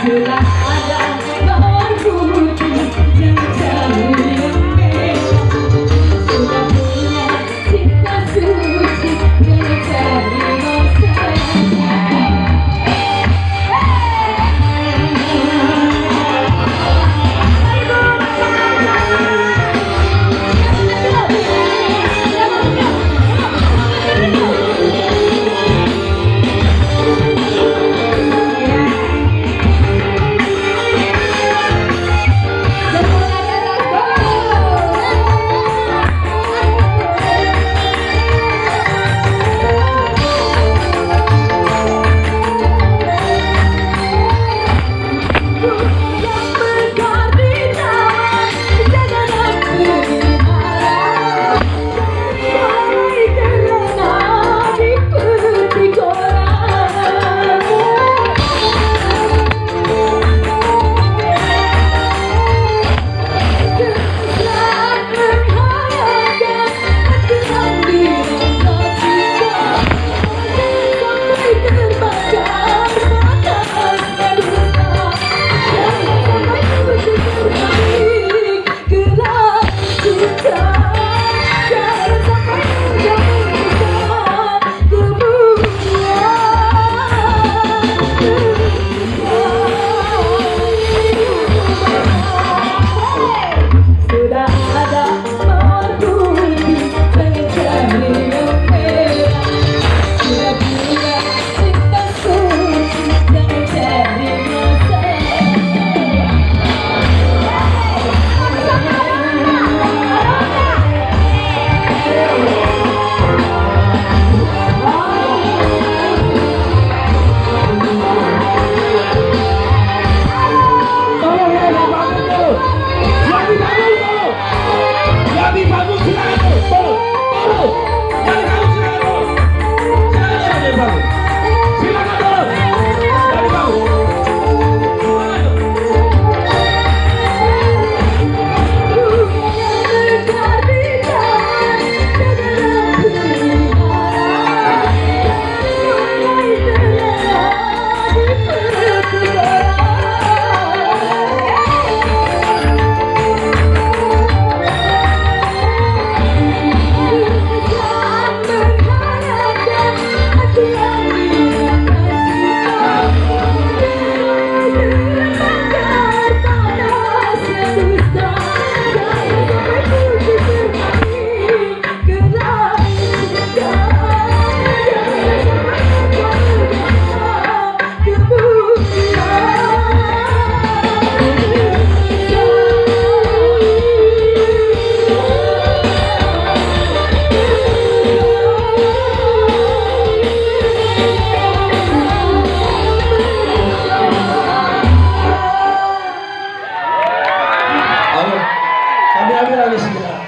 Sudah ada nomor putih yang jauh beda. Sudah punya cinta suci yang terima saja.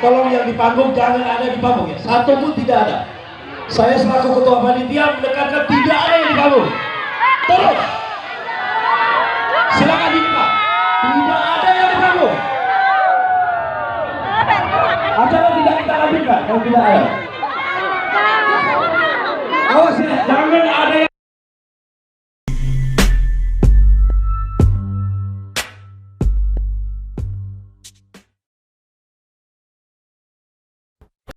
Tolong yang di panggung jangan ada di panggung ya. Satu pun tidak ada. Saya selaku ketua panitia menekankan tidak ada yang di panggung. Terus silakan dibuka. Tidak ada yang di panggung. Acara tidak kita lanjutkan kalau tidak ada. Awas ya, jangan ada yang